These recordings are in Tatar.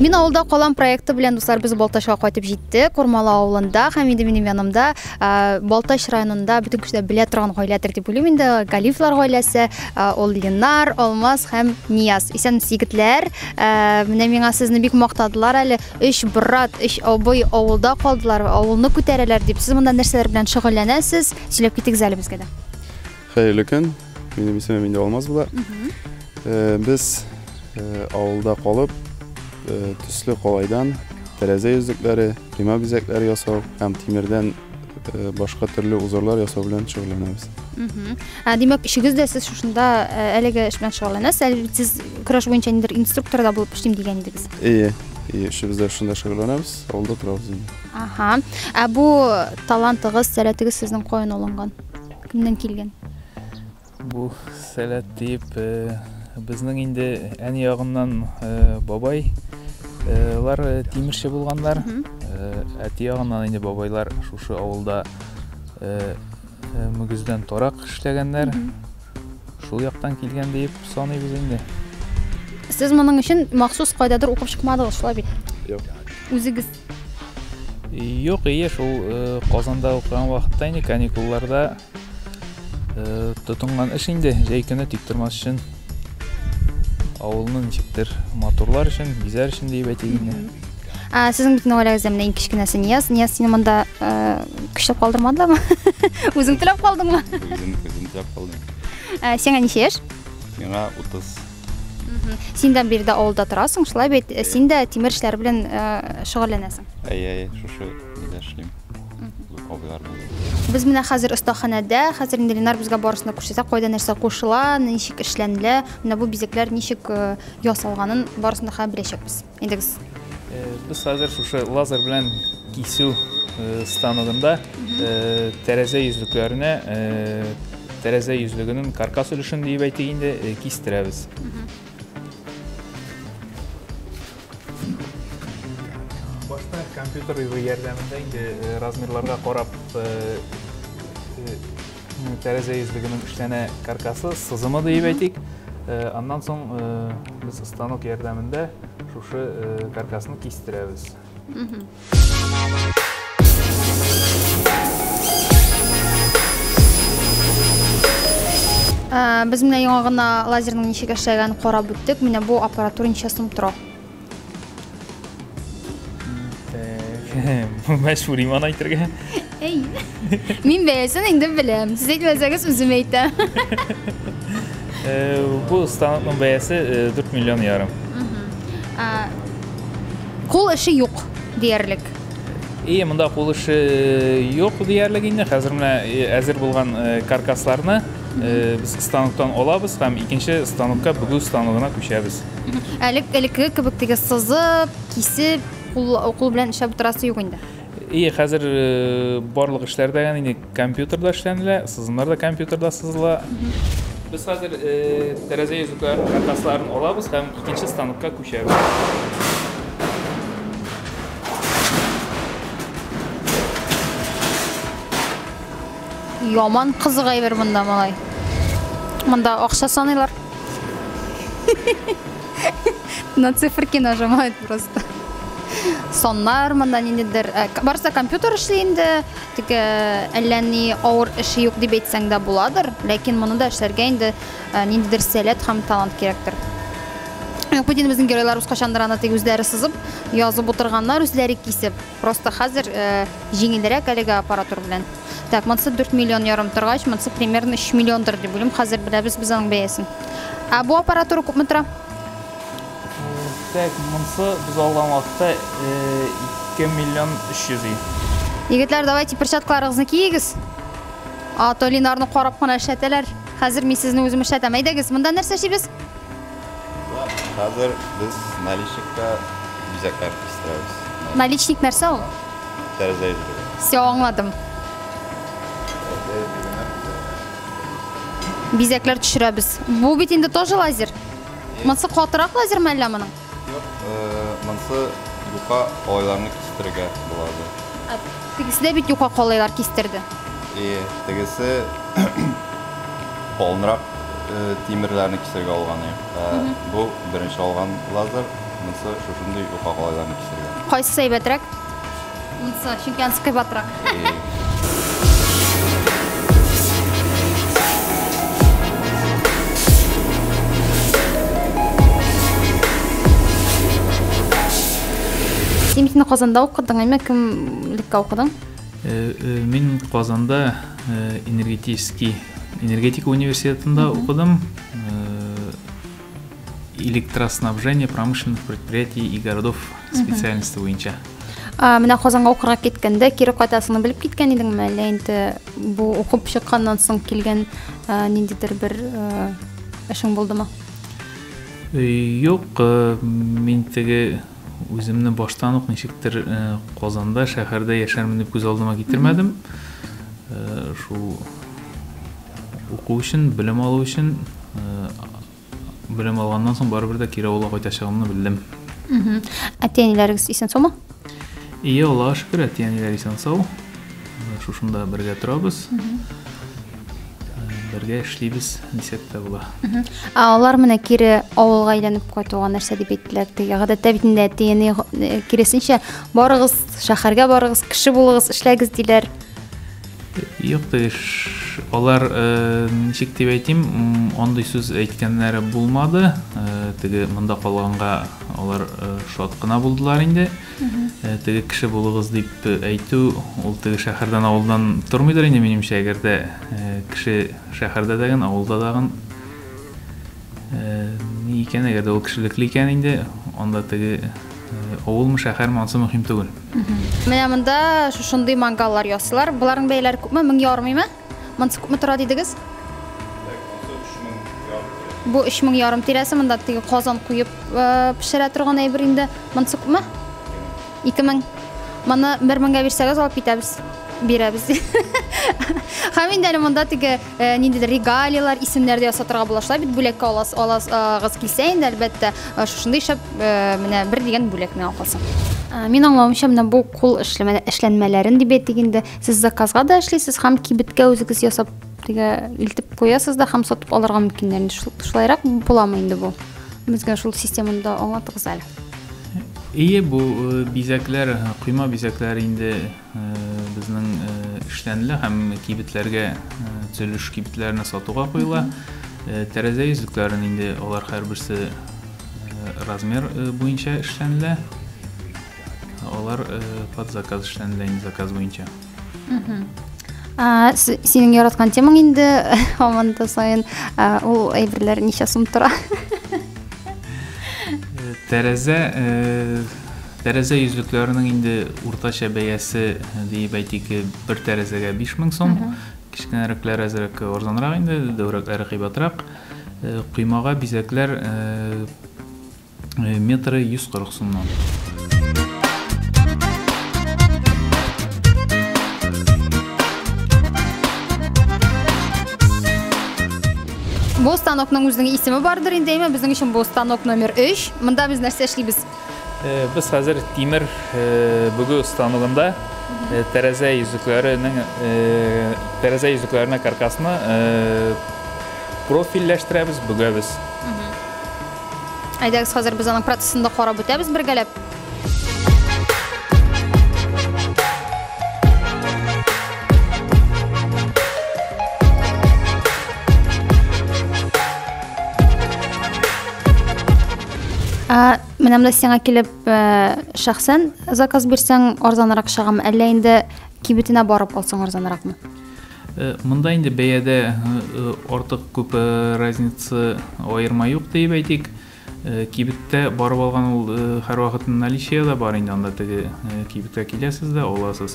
Мен авылда калам проекты белән дуслар без Балташка кайтып җиттек. Кормалы авылында һәм инде минем янымда Балташ районында бөтен кешеләр белә торган гаиләдер дип уйлыйм инде. Галифлар гаиләсе, ул Ленар, Алмаз һәм Нияз. Исән егетләр, менә миңа сезне бик мактадылар әле. 3 брат, 3 абый авылда калдылар, авылны күтәрәләр дип. Сез монда нәрсәләр белән шөгыльләнәсез? Сөйләп китегез әле безгә дә. Хәерле көн. Минем исемем инде Алмаз була. Без авылда калып, төсле калайдан тәрәзә йөзекләре, прima бизәкләре ясау һәм тимердән башка төрле узорлар ясау белән шөгыльләнәбез. Димәк, ишегез дә сез шушында әлеге эш белән шөгыльләнәсез. Әле сез көрәш буенча инде инструктор да булып эшлим дигән идегез. Эшебездә шунда шөгыльләнәбез, авылда торабыз инде. Бу талантыгыз, сәләтегез сезнең каян алынган? Кемнән килгән? Бу сәләт дип безнең инде әни ягыннан бабай лар тимерче булганнар. Әти ягыннан инде бабайлар шушы авылда мөгездән тарак эшләгәннәр. Шул яктан килгән дип саныйбыз инде. Сез моның өчен махсус кайдадыр укып чыкмадыгыз, шулай бит? Юк. Үзегез? Юк, шул Казанда укыган вакытта инде каникулларда тотынган эш инде, җәй көне тик тормас өчен авылның ничектер моторлар өчен, бизәр өчен дип әйтегенде. Сезнең бит гаиләгездә менә иң кечкенәсе Нияз. Нияз сине монда көчләп калдырмадымы? Үзең теләп калдыңмы? Үзем теләп калдым. Сиңа ничә яшь? Миңа 30. Синдән биредә авылда торасың, шулай бит. Син дә тимер эшләре белән шөгыльләнәсең. Шушы нидә эшлим. Абыйлар белән. Без менә хәзер остаханәдә, хәзер инде Ленар безгә барысына күрсәтә, кайда нәрсә кушыла, ничек эшләнелә, менә бу бизәкләр ничек ясалганын барысын да беләчәкбез. Идегез. Без хәзер шушы лазер белән кисү станогында тәрәзә йөзлекләренә тәрәзә йөзлегенең каркас өлешен дип әйтегендә кистерәбез. Башта компьютер ярдәмендә инде размерларга карап тәрәзә йөзлегенең эшләнә каркасы сызымы дип әйтик. Аннан соң без станок ярдәмендә шушы каркасны кистерәбез. Без менә яңа гына лазерның ничек эшләгәнен карап үттек. Менә бу аппаратура ничә сум тора? Мәшһүр иман әйтергә. Мин бәясен инде беләм. Сез әйтмәсәгез үзем әйтәм. Бу станокның бәясе 4 миллион ярым. Кул эше юк диярлек. Монда кул эше юк диярлек инде. Хәзер менә әзер булган каркасларны biz станоктан алабыз һәм икенче станокка бүгү станогына күчәбез. Элекке кебек теге сызып, кисеп, кул белән эшләп торасы юк инде. Хәзер барлык эшләрдә инде компьютерда эшләнелә, сызымнар да компьютерда сызыла. Biz хәзер тәрәзә йөзекләр каркасларын алабыз һәм икенче станокка күчәбез. Яман кызыгай бер монда малай. Монда акча саныйлар. На циферки нажимают просто. Соннар монда ниндидер. Барса компьютер эшли инде, теге әллә ни авыр эше юк дип әйтсәң дә буладыр, ләкин моны да эшләргә инде ниндидер сәләт һәм талант кирәктер. Бу дин безнең геройларыбыз качандыр аны теге үзләре сызып, язып утырганнар, үзләре кисеп. Просто хәзер җиңелрәк әлеге аппаратура белән. Так, монсы 4 миллион ярым торгач, монсы примерно 3 миллиондыр дип уйлыйм. Хәзер беләбез без аның бәясен. Бу аппаратура күпме тора? Так, монсы без алган вакытта 2 миллион 300 ий. Егетләр, давайте перчаткаларыгызны киегез. То Ленарны карап кына эшләтәләр. Хәзер мин сезне үзем эшләтәм. Әйдәгез, монда нәрсә эшлибез? Хәзер без наличникка бизәкләр кистерәбез. Наличник нәрсә ул? Тәрәзә йөзеге. Все аңладым. Бизәкләр төшерәбез. Бу бит инде тоже лазер. Монсы катырак лазер мәллә моның? Юк, монсы юка калайларны кистерергә булады. Тегесе дә бит юка калайлар кистерде. Тегесе калынрак тимерләрне кисергә алган. Бу беренче алган лазер, Монысы шушындай ука калайларны кичергән. Кайсы әйбәтрәк? Монысы чөнки анысы кыйбатрак. Син бит Казанда укыдың, әмма кемлеккә укыдың? Мен Казанда энергетика университетында укыдым. Электроснабжение промышленных предприятий и городов специальности буенча. Менә Казанга укырга киткәндә, кире кайтасыңны белеп киткән идеңме, әллә инде бу укып чыкканнан соң килгән ниндидер бер эшең булдымы? Юк, мин теге үземне баштан ук ничектер Казанда, шәһәрдә яшәрмен дип күз алдыма китермәдем. Шу уку өчен, белем алу өчен, белем алганнан соң барыбер дә кире авылга кайтачагымны белдем. Әти-әниләрегез исән саумы? Ие, Аллага шөкер, әти-әниләр исән сау. Шушында бергә торабыз. Бергә эшлибез, дисәк тә була. Алар менә кире авылга әйләнеп кайтуга нәрсә дип әйттеләр? Теге гадәттә бит инде әти-әни киресенчә барыгыз, шәһәргә барыгыз, кеше булыгыз, эшләгез диләр. Юк, алар ничек дип әйтим, андый сүз әйткәннәре булмады. Теге монда калганга алар шат кына булдылар инде. Теге кеше булыгыз дип әйтү, ул теге шәһәрдән авылдан тормыйдыр инде минемчә, әгәрдә кеше шәһәрдә дәгән, авылда даган ни икән, әгәрдә ул кешелекле икән инде, анда теге авылмы, шәһәрме, ансы мөһим түгел. Менә монда шушындый мангаллар ясыйлар. Буларның бәяләре күпме? 1200 Монсы күпме тора дидегез? Бу 3500 тирәсе, монда теге казан куеп пешерә торган әйбер инде. Монсы күпме? 2000. Моны 1000-гә бирсәгез алып китәбез. Бирәбез. Һәм инде монда теге ниндидер регалиялар, исемнәрдә ясатырга булашлар бит, бүләккә аласыгыз килсә инде, әлбәттә, шушындый шәп менә бер дигән бүләк миңа калсын. Мин аңлавымча, менә бу кул эшләнмәләрен дип әйтик инде, сез заказга да эшлисез, һәм кибеткә үзегез ясап теге илтеп куясыз да, һәм сатып алырга мөмкиннәр. Шулайрак буламы инде бу? Безгә шул системаны да аңлатыгыз әле. Ие, бу бизәкләр, кыйма бизәкләр инде безнең эшләнелә һәм кибетләргә, төзелеш кибетләренә сатуга куела. Тәрәзә йөзекләрен инде алар һәрберсе размер буенча эшләнелә. Алар под заказ эшләнелә, инде заказ буенча. Синең яраткан темаң инде һаманда сайын ул әйберләр ничә сум тора? Тәрәзә йөзекләренең инде уртача бәясе дип әйтик, бер тәрәзәгә 5000 сум. Кичкенәрәкләр әзрәк арзанрак инде, дәүрәкләре кыйбатрак. Кыймага бизәкләр метры 140 сумнан. Бу станокның үзенең исеме бардыр инде, әмма безнең өчен бу станок номер 3. Монда без нәрсә эшлибез? Без хәзер тимер бүгү станогында тәрәзә йөзекләренә каркасны профильләштерәбез, бүгәбез. Әйдәгез, хәзер без аның процессын да карап үтәбез бергәләп. Менә монда сиңа килеп шәхсән заказ бирсәң арзанрак чыгамы, әллә инде кибетенә барып алсаң арзанракмы? Монда инде бәядә артык күп разница аерма юк дип әйтик. Кибеттә барып алган ул һәрвакыт наличиедә бар инде, анда теге кибеткә киләсез дә аласыз.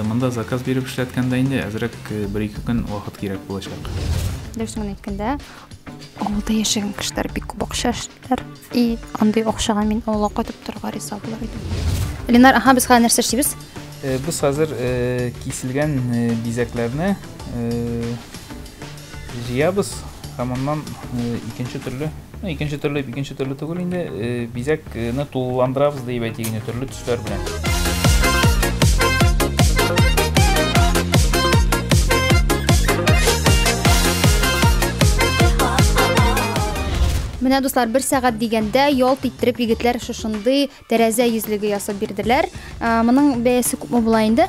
Монда заказ биреп эшләткәндә инде әзрәк 1-2 көн вакыт кирәк булачак. Дөресен әйткәндә, авылда яшәгән кешеләр бик күп акча эшләр. И андый акчага мин авылга кайтып торырга риза булыр идем. Ленар, без хәзер нәрсә эшлибез? Без хәзер киселгән бизәкләрне җыябыз, һәм аннан икенче төрле түгел инде бизәкне тулыландырабыз дип әйтик, төрле төсләр белән. Менә дуслар, 1 сәгать дигәндә ялт иттереп егетләр шушындый тәрәзә йөзлеге ясап бирделәр. Моның бәясе күпме була инде?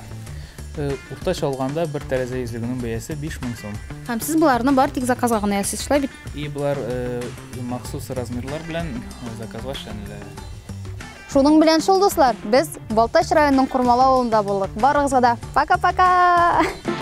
Уртача алганда бер тәрәзә йөзлегенең бәясе 5000 сум. Һәм сез буларны бар тик заказга гына ясыйсыз, шулай бит? И булар махсус размерлар белән заказга эшләнелә. Шуның белән шул дуслар, без Балтач районының Курмалы авылында булдык. Барыгызга да пока-пока!